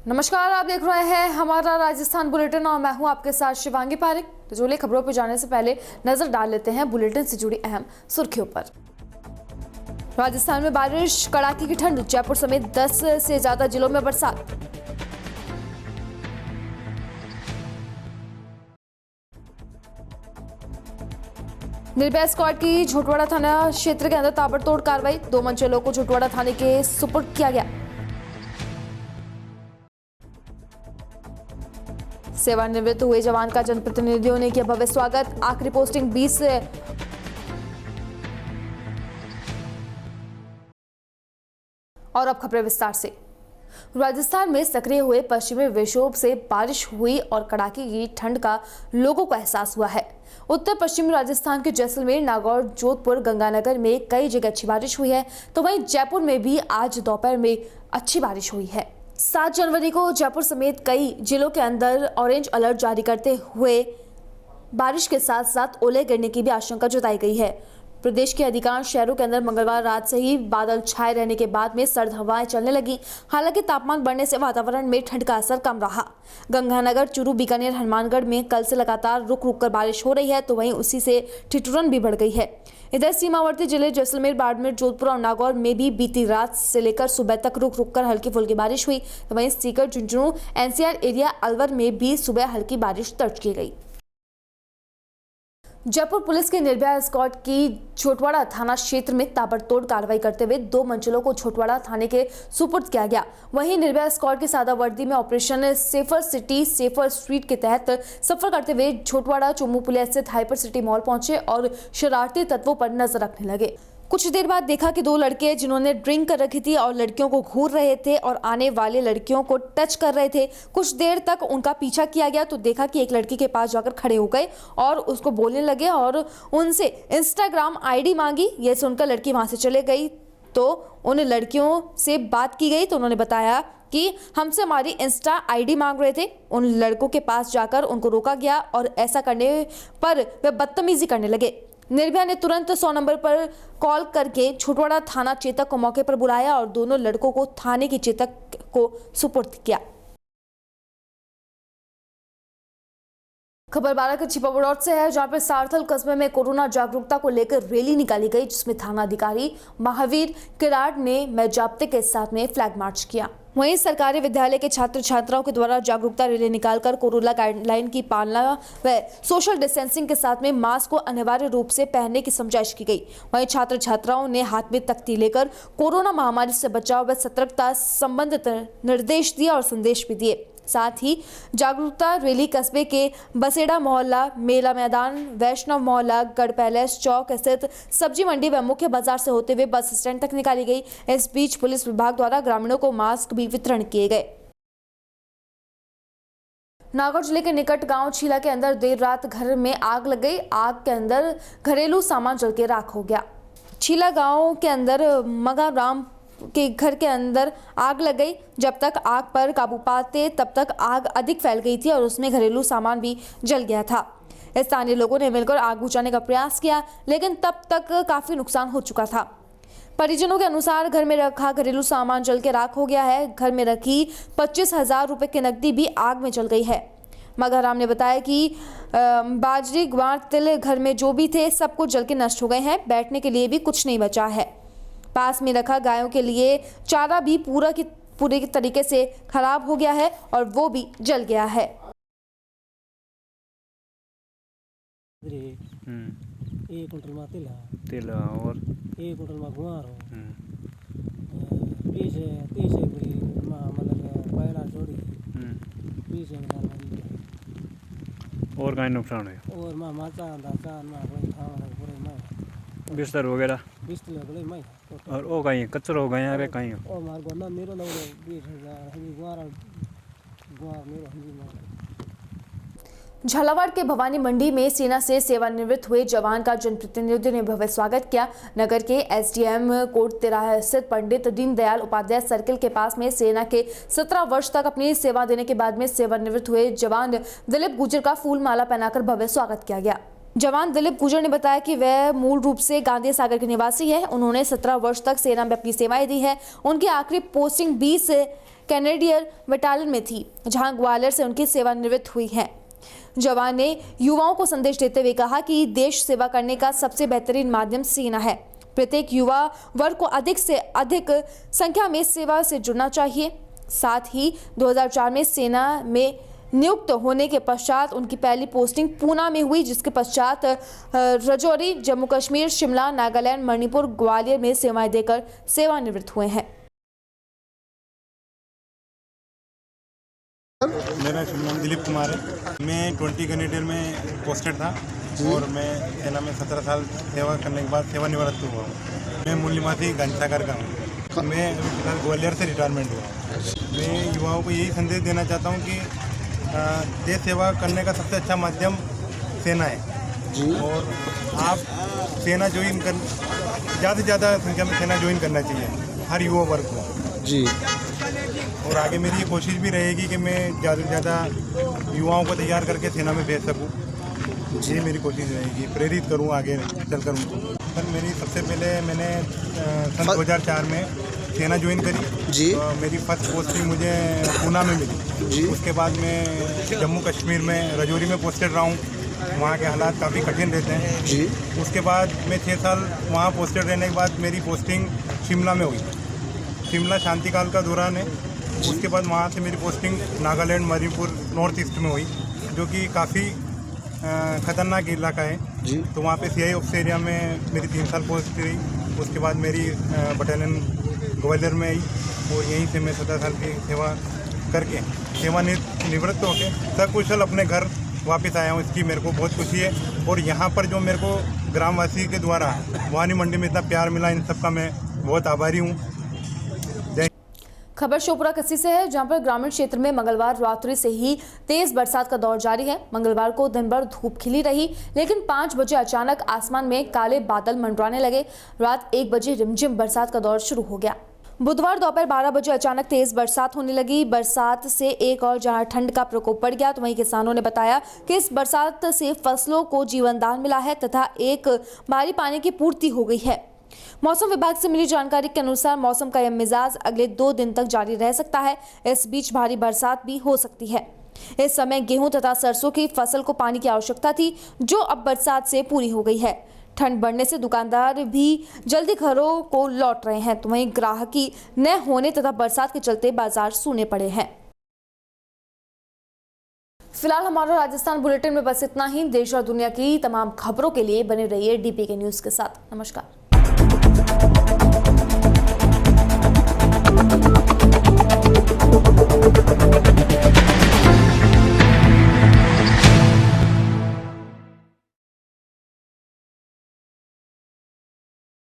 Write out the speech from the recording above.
नमस्कार, आप देख रहे हैं हमारा राजस्थान बुलेटिन और मैं हूं आपके साथ शिवांगी पारिक। तो चलिए खबरों पर जाने से पहले नजर डाल लेते हैं बुलेटिन से जुड़ी अहम सुर्खियों पर। राजस्थान में बारिश, कड़ाके की ठंड, जयपुर समेत 10 से ज्यादा जिलों में बरसात। निर्भया स्क्वाड की झोटवाड़ा थाना क्षेत्र के अंदर ताबड़तोड़ कार्रवाई, 2 मंचलों को झोटवाड़ा थाने के सुपुर्द किया गया। सेवानिवृत्त हुए जवान का जनप्रतिनिधियों ने किया भव्य स्वागत, आखिरी पोस्टिंग 20 से। और अब खबरें विस्तार से। राजस्थान में सक्रिय हुए पश्चिमी विक्षोभ से बारिश हुई और कड़ाके की ठंड का लोगों को एहसास हुआ है। उत्तर पश्चिमी राजस्थान के जैसलमेर, नागौर, जोधपुर, गंगानगर में कई जगह अच्छी बारिश हुई है, तो वहीं जयपुर में भी आज दोपहर में अच्छी बारिश हुई है। 7 जनवरी को जयपुर समेत कई जिलों के अंदर ऑरेंज अलर्ट जारी करते हुए बारिश के साथ साथ ओले गिरने की भी आशंका जताई गई है। प्रदेश के अधिकांश शहरों के अंदर मंगलवार रात से ही बादल छाए रहने के बाद में सर्द हवाएं चलने लगी। हालांकि तापमान बढ़ने से वातावरण में ठंड का असर कम रहा। गंगानगर, चूरू, बीकानेर, हनुमानगढ़ में कल से लगातार रुक रुक कर बारिश हो रही है, तो वहीं उसी से ठिठुरन भी बढ़ गई है। इधर सीमावर्ती जिले जैसलमेर, बाड़मेर, जोधपुर और नागौर में भी बीती रात से लेकर सुबह तक रुक रुक कर हल्की फुल्की बारिश हुई, तो वहीं सीकर, झुंझुनू, एनसीआर एरिया, अलवर में भी सुबह हल्की बारिश दर्ज की गई। जयपुर पुलिस की निर्भया स्क्वाड की झोटवाड़ा थाना क्षेत्र में ताबड़तोड़ कार्रवाई करते हुए 2 मंचलों को झोटवाड़ा थाने के सुपुर्द किया गया। वहीं निर्भया स्क्वाड की सादा वर्दी में operation safer city safer street के तहत सफर करते हुए झोटवाड़ा चुम्मू पुलिया स्थित हाइपर सिटी मॉल पहुंचे और शरारती तत्वों पर नजर रखने लगे। कुछ देर बाद देखा कि 2 लड़के जिन्होंने ड्रिंक कर रखी थी और लड़कियों को घूर रहे थे और आने वाले लड़कियों को टच कर रहे थे। कुछ देर तक उनका पीछा किया गया तो देखा कि एक लड़की के पास जाकर खड़े हो गए और उसको बोलने लगे और उनसे इंस्टाग्राम आईडी मांगी। ये सुनकर लड़की वहां से चले गई तो उन लड़कियों से बात की गई तो उन्होंने बताया कि हमसे हमारी इंस्टा आईडी मांग रहे थे। उन लड़कों के पास जाकर उनको रोका गया और ऐसा करने पर वे बदतमीजी करने लगे। निर्भया ने तुरंत 100 नंबर पर कॉल करके झोटवाड़ा थाना चेतक को मौके पर बुलाया और दोनों लड़कों को थाने की चेतक को सुपुर्द किया। खबर 12 के छिपावड़ौत से है, जहां पर सारथल कस्बे में कोरोना जागरूकता को लेकर रैली निकाली गई, जिसमें थाना अधिकारी महावीर किराड़ ने मैजाब्ते के साथ में फ्लैग मार्च किया। वहीं सरकारी विद्यालय के छात्र छात्राओं के द्वारा जागरूकता रैली निकालकर कोरोना गाइडलाइन की पालना व सोशल डिस्टेंसिंग के साथ में मास्क को अनिवार्य रूप से पहनने की समझाइश की गई। वहीं छात्र छात्राओं ने हाथ में तख्ती लेकर कोरोना महामारी से बचाव व सतर्कता संबंधित निर्देश दिए और संदेश भी दिए। साथ ही जागरूकता रैली कस्बे के बसेड़ा मोहल्ला, मेला मैदान, वैष्णव मोहल्ला, गढ़ पैलेस चौक स्थित सब्जी मंडी व मुख्य बाजार से होते हुए बस स्टैंड तक निकाली गई। इस बीच पुलिस विभाग द्वारा ग्रामीणों को मास्क भी वितरण किए गए। नागौर जिले के निकट गांव छीला के अंदर देर रात घर में आग लग गई। आग के अंदर घरेलू सामान जल के राख हो गया। छीला गांव के अंदर मगाराम के घर के अंदर आग लग गई। जब तक आग पर काबू पाते तब तक आग अधिक फैल गई थी और उसमें घरेलू सामान भी जल गया था। स्थानीय लोगों ने मिलकर आग बुझाने का प्रयास किया, लेकिन तब तक काफी नुकसान हो चुका था। परिजनों के अनुसार घर में रखा घरेलू सामान जल के राख हो गया है। घर में रखी 25,000 रुपए की नकदी भी आग में जल गई है। मगाराम ने बताया कि बाजरी, ग्वार, तिल घर में जो भी थे सब कुछ जल के नष्ट हो गए हैं। बैठने के लिए भी कुछ नहीं बचा है। पास में रखा गायों के लिए चारा भी पूरे तरीके से खराब हो गया है और वो भी जल गया है। 1 कुंटल में तिल और 1 कुंटल में गुआर हो 30 बड़ी मतलब पहला जोड़ी 20 और कहीं नुकसान है और माचा दाचा ना कोई खाना पूरे में बिस्तर वगैरह बिस्तर बड़े में और वो कहीं कचरा हो गया है कहीं और मार गोना मेरो ना 20,000 हम गुआर मेरो हम झालावाड़ के भवानी मंडी में सेना से सेवानिवृत्त हुए जवान का जनप्रतिनिधियों ने भव्य स्वागत किया। नगर के एसडीएम कोट 13 स्थित पंडित दीनदयाल उपाध्याय सर्किल के पास में सेना के 17 वर्ष तक अपनी सेवा देने के बाद में सेवानिवृत्त हुए जवान दिलीप गुर्जर का फूल माला पहनाकर भव्य स्वागत किया गया। जवान दिलीप गुर्जर ने बताया कि वह मूल रूप से गांधी सागर के निवासी है। उन्होंने 17 वर्ष तक सेना में अपनी सेवाएं दी है। उनकी आखिरी पोस्टिंग 20 कैनेडियन बटालियन में थी, जहां ग्वालियर से उनकी सेवानिवृत्त हुई हैं। जवान ने युवाओं को संदेश देते हुए कहा कि देश सेवा करने का सबसे बेहतरीन माध्यम सेना है। प्रत्येक युवा वर्ग को अधिक से अधिक संख्या में सेवा से जुड़ना चाहिए। साथ ही 2004 में सेना में नियुक्त होने के पश्चात उनकी पहली पोस्टिंग पूना में हुई, जिसके पश्चात राजौरी, जम्मू कश्मीर, शिमला, नागालैंड, मणिपुर, ग्वालियर में सेवाएं देकर सेवानिवृत्त हुए हैं। मेरा शुभ नाम दिलीप कुमार है। मैं 20 कैनेडियन में पोस्टेड था और मैं सेना में 17 साल सेवा करने के बाद सेवानिवृत्त हुआ हूँ। मैं मूल निवासी घंटाघर का हूँ। मैं अभी फिलहाल ग्वालियर से रिटायरमेंट हुआ हूँ। मैं युवाओं को यही संदेश देना चाहता हूँ कि देश सेवा करने का सबसे अच्छा माध्यम सेना है और आप सेना ज्वाइन कर ज़्यादा से ज़्यादा संख्या में सेना ज्वाइन करना चाहिए हर युवा वर्ग को जी। और आगे मेरी ये कोशिश भी रहेगी कि मैं ज़्यादा से ज़्यादा युवाओं को तैयार करके सेना में भेज सकूं। ये मेरी कोशिश रहेगी, प्रेरित करूं आगे चलकर उनको। सर मेरी सबसे पहले मैंने सन 2004 में सेना ज्वाइन करी जी। मेरी फर्स्ट पोस्टिंग मुझे पूना में मिली जी। उसके बाद मैं जम्मू कश्मीर में राजौरी में पोस्टेड रहा हूँ। वहाँ के हालात काफ़ी कठिन रहते हैं जी। उसके बाद मैं 6 साल वहाँ पोस्टेड रहने के बाद मेरी पोस्टिंग शिमला में हुई। शिमला शांतिकाल का दौरान है। उसके बाद वहाँ से मेरी posting Nagaland, Manipur, north east में हुई, जो कि काफ़ी ख़तरनाक इलाका है जी। तो वहाँ पे CI ऑफिस एरिया में मेरी 3 साल पोस्ट रही। उसके बाद मेरी बटालियन ग्वालियर में आई और यहीं से मैं 17 साल की सेवा करके सेवानिवृत्त होकर सकुशल अपने घर वापस आया हूँ। इसकी मेरे को बहुत खुशी है और यहाँ पर जो मेरे को ग्रामवासी के द्वारा वानी मंडी में इतना प्यार मिला, इन सब का मैं बहुत आभारी हूँ। खबर शोपुरा कस्सी से है, जहां पर ग्रामीण क्षेत्र में मंगलवार रात्रि से ही तेज बरसात का दौर जारी है। मंगलवार को दिन भर धूप खिली रही, लेकिन 5 बजे अचानक आसमान में काले बादल मंडराने लगे। रात 1 बजे रिमझिम बरसात का दौर शुरू हो गया। बुधवार दोपहर 12 बजे अचानक तेज बरसात होने लगी। बरसात से एक और जहां ठंड का प्रकोप बढ़ गया, तो वहीं किसानों ने बताया कि इस बरसात से फसलों को जीवनदान मिला है तथा एक भारी पानी की पूर्ति हो गई है। मौसम विभाग से मिली जानकारी के अनुसार मौसम का यह मिजाज अगले 2 दिन तक जारी रह सकता है। इस बीच भारी बरसात भी हो सकती है। इस समय गेहूं तथा सरसों की फसल को पानी की आवश्यकता थी, जो अब बरसात से पूरी हो गई है। ठंड बढ़ने से दुकानदार भी जल्दी घरों को लौट रहे हैं, तो वहीं ग्राहकी न होने तथा बरसात के चलते बाजार सूने पड़े हैं। फिलहाल हमारा राजस्थान बुलेटिन में बस इतना ही। देश और दुनिया की तमाम खबरों के लिए बने रहिए DPK न्यूज के साथ। नमस्कार।